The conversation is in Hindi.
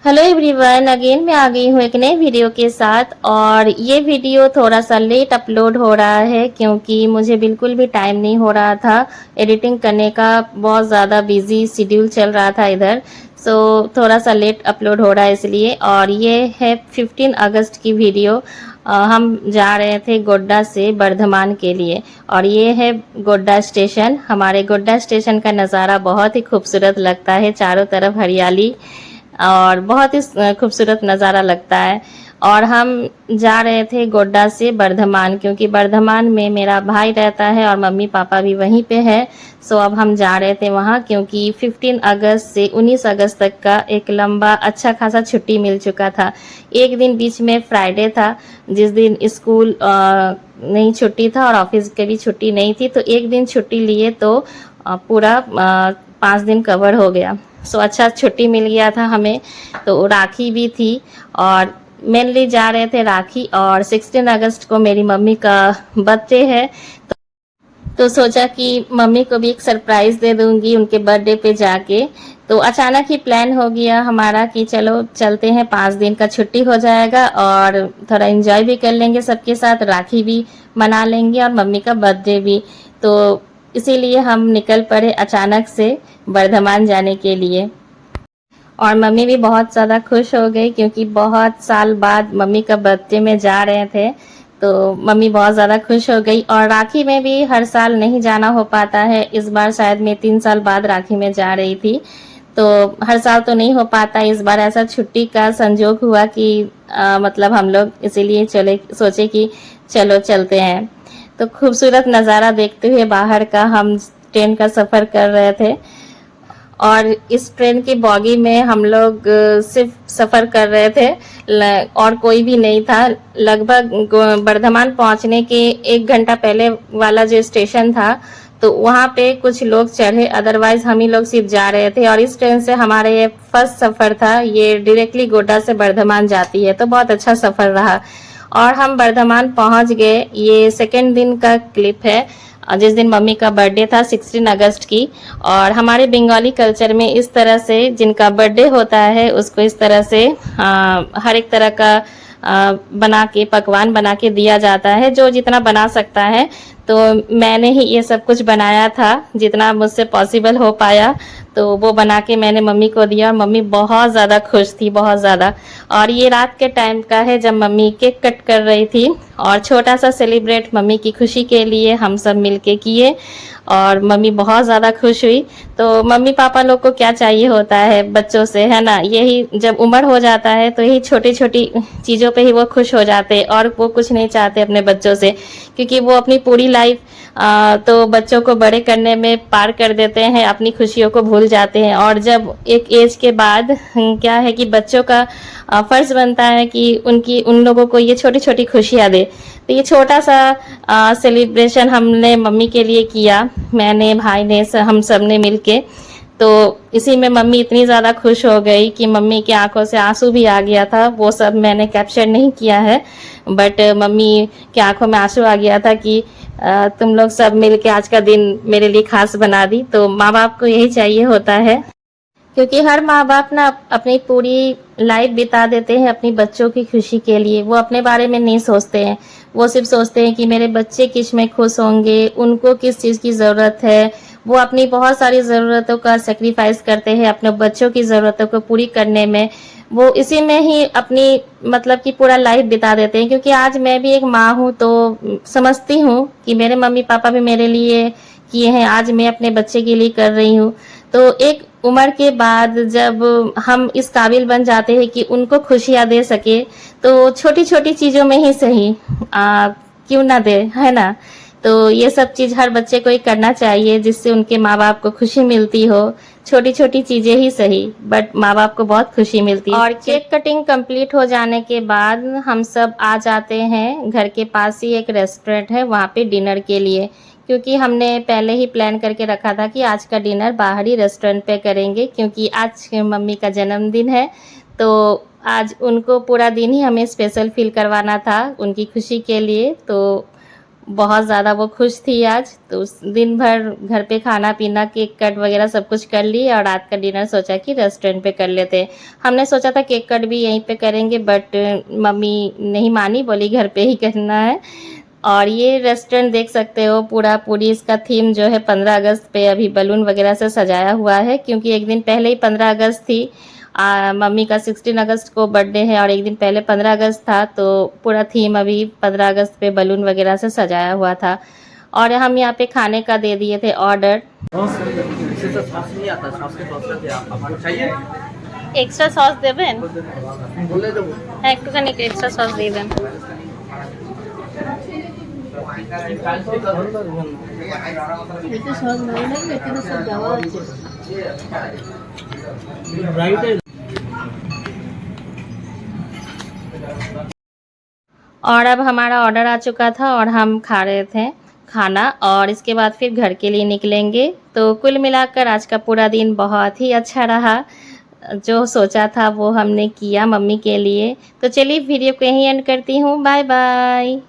हेलो एवरीवन, अगेन मैं आ गई हूँ एक नए वीडियो के साथ। और ये वीडियो थोड़ा सा लेट अपलोड हो रहा है क्योंकि मुझे बिल्कुल भी टाइम नहीं हो रहा था एडिटिंग करने का। बहुत ज़्यादा बिजी शेड्यूल चल रहा था इधर, सो थोड़ा सा लेट अपलोड हो रहा है इसलिए। और ये है 15 अगस्त की वीडियो। हम जा रहे थे गोड्डा से वर्धमान के लिए, और ये है गोड्डा स्टेशन। हमारे गोड्डा स्टेशन का नज़ारा बहुत ही खूबसूरत लगता है, चारों तरफ हरियाली और बहुत ही खूबसूरत नज़ारा लगता है। और हम जा रहे थे गोड्डा से वर्धमान, क्योंकि वर्धमान में मेरा भाई रहता है और मम्मी पापा भी वहीं पे है। सो अब हम जा रहे थे वहाँ, क्योंकि 15 अगस्त से 19 अगस्त तक का एक लंबा अच्छा खासा छुट्टी मिल चुका था। एक दिन बीच में फ्राइडे था, जिस दिन स्कूल नहीं छुट्टी था और ऑफिस के भी छुट्टी नहीं थी, तो एक दिन छुट्टी लिए तो पूरा 5 दिन कवर हो गया। सो अच्छा छुट्टी मिल गया था हमें। तो राखी भी थी और मेनली जा रहे थे राखी, और 16 अगस्त को मेरी मम्मी का बर्थडे है। तो सोचा कि मम्मी को भी एक सरप्राइज दे दूंगी उनके बर्थडे पे जाके। तो अचानक ही प्लान हो गया हमारा कि चलो चलते हैं, 5 दिन का छुट्टी हो जाएगा और थोड़ा एंजॉय भी कर लेंगे सबके साथ, राखी भी मना लेंगे और मम्मी का बर्थडे भी। तो इसीलिए हम निकल पड़े अचानक से वर्धमान जाने के लिए। और मम्मी भी बहुत ज़्यादा खुश हो गई, क्योंकि बहुत साल बाद मम्मी का बर्थडे में जा रहे थे। तो मम्मी बहुत ज़्यादा खुश हो गई। और राखी में भी हर साल नहीं जाना हो पाता है, इस बार शायद मैं 3 साल बाद राखी में जा रही थी। तो हर साल तो नहीं हो पाता, इस बार ऐसा छुट्टी का संजोग हुआ कि मतलब हम लोग इसीलिए चले, सोचे कि चलो चलते हैं। तो खूबसूरत नज़ारा देखते हुए बाहर का हम ट्रेन का सफ़र कर रहे थे। और इस ट्रेन की बॉगी में हम लोग सिर्फ सफ़र कर रहे थे, और कोई भी नहीं था। लगभग वर्धमान पहुंचने के 1 घंटा पहले वाला जो स्टेशन था, तो वहाँ पे कुछ लोग चढ़े, अदरवाइज हम ही लोग सिर्फ जा रहे थे। और इस ट्रेन से हमारा ये फर्स्ट सफ़र था, ये डायरेक्टली गोड्डा से वर्धमान जाती है, तो बहुत अच्छा सफ़र रहा। और हम वर्धमान पहुंच गए। ये सेकेंड दिन का क्लिप है, जिस दिन मम्मी का बर्थडे था 16 अगस्त की। और हमारे बंगाली कल्चर में इस तरह से जिनका बर्थडे होता है उसको इस तरह से हर एक तरह का बना के, पकवान बना के दिया जाता है, जो जितना बना सकता है। तो मैंने ही ये सब कुछ बनाया था, जितना मुझसे पॉसिबल हो पाया, तो वो बना के मैंने मम्मी को दिया। और मम्मी बहुत ज़्यादा खुश थी, बहुत ज़्यादा। और ये रात के टाइम का है जब मम्मी केक कट कर रही थी, और छोटा सा सेलिब्रेट मम्मी की खुशी के लिए हम सब मिलके किए, और मम्मी बहुत ज़्यादा खुश हुई। तो मम्मी पापा लोग को क्या चाहिए होता है बच्चों से, है ना? यही जब उम्र हो जाता है तो यही छोटी छोटी चीज़ों पे ही वो खुश हो जाते हैं, और वो कुछ नहीं चाहते अपने बच्चों से, क्योंकि वो अपनी पूरी लाइफ तो बच्चों को बड़े करने में पार कर देते हैं, अपनी खुशियों को भूल जाते हैं। और जब एक एज के बाद क्या है कि बच्चों का फर्ज बनता है कि उन लोगों को ये छोटी छोटी खुशियाँ दे। तो ये छोटा सा सेलिब्रेशन हमने मम्मी के लिए किया, मैंने, भाई ने, हम सब ने मिल के। तो इसी में मम्मी इतनी ज़्यादा खुश हो गई कि मम्मी की आंखों से आंसू भी आ गया था। वो सब मैंने कैप्चर नहीं किया है, बट मम्मी की आंखों में आंसू आ गया था कि तुम लोग सब मिल के आज का दिन मेरे लिए खास बना दी। तो माँ बाप को यही चाहिए होता है, क्योंकि हर माँ बाप ना अपनी पूरी लाइफ बिता देते हैं अपनी बच्चों की खुशी के लिए। वो अपने बारे में नहीं सोचते हैं, वो सिर्फ सोचते हैं कि मेरे बच्चे किस में खुश होंगे, उनको किस चीज़ की ज़रूरत है। वो अपनी बहुत सारी ज़रूरतों का सेक्रीफाइस करते हैं अपने बच्चों की ज़रूरतों को पूरी करने में। वो इसी में ही अपनी मतलब कि पूरा लाइफ बिता देते हैं। क्योंकि आज मैं भी एक माँ हूँ, तो समझती हूँ कि मेरे मम्मी पापा भी मेरे लिए किए हैं, आज मैं अपने बच्चे के लिए कर रही हूँ। तो एक उम्र के बाद जब हम इस काबिल बन जाते हैं कि उनको खुशियाँ दे सके, तो छोटी छोटी चीज़ों में ही सही क्यों ना दे, है ना? तो ये सब चीज़ हर बच्चे को ही करना चाहिए, जिससे उनके माँ बाप को खुशी मिलती हो। छोटी छोटी चीज़ें ही सही, बट माँ बाप को बहुत खुशी मिलती है। और केक कटिंग कंप्लीट हो जाने के बाद हम सब आ जाते हैं, घर के पास ही एक रेस्टोरेंट है, वहाँ पे डिनर के लिए। क्योंकि हमने पहले ही प्लान करके रखा था कि आज का डिनर बाहर ही रेस्टोरेंट पे करेंगे, क्योंकि आज मम्मी का जन्मदिन है। तो आज उनको पूरा दिन ही हमें स्पेशल फील करवाना था उनकी खुशी के लिए। तो बहुत ज़्यादा वो खुश थी आज। तो उस दिन भर घर पे खाना पीना, केक कट वगैरह सब कुछ कर लिए और रात का डिनर सोचा कि रेस्टोरेंट पे कर लेते। हमने सोचा था केक कट भी यहीं पे करेंगे, बट मम्मी नहीं मानी, बोली घर पे ही करना है। और ये रेस्टोरेंट देख सकते हो, पूरा पूरी इसका थीम जो है 15 अगस्त पे अभी बलून वगैरह से सजाया हुआ है, क्योंकि एक दिन पहले ही 15 अगस्त थी। मम्मी का 16 अगस्त को बर्थडे है और एक दिन पहले 15 अगस्त था, तो पूरा थीम अभी 15 अगस्त पे बलून वगैरह से सजाया हुआ था। और हम यहाँ पे खाने का दे दिए थे ऑर्डर। एक्स्ट्रा सॉस देवें? একটুখানি এক্সট্রা সস দিবেন। এতে সব নাই লাগবে, এখানে সব দেওয়া আছে। और अब हमारा ऑर्डर आ चुका था और हम खा रहे थे खाना, और इसके बाद फिर घर के लिए निकलेंगे। तो कुल मिलाकर आज का पूरा दिन बहुत ही अच्छा रहा। जो सोचा था वो हमने किया मम्मी के लिए। तो चलिए वीडियो को यहीं एंड करती हूँ। Bye bye.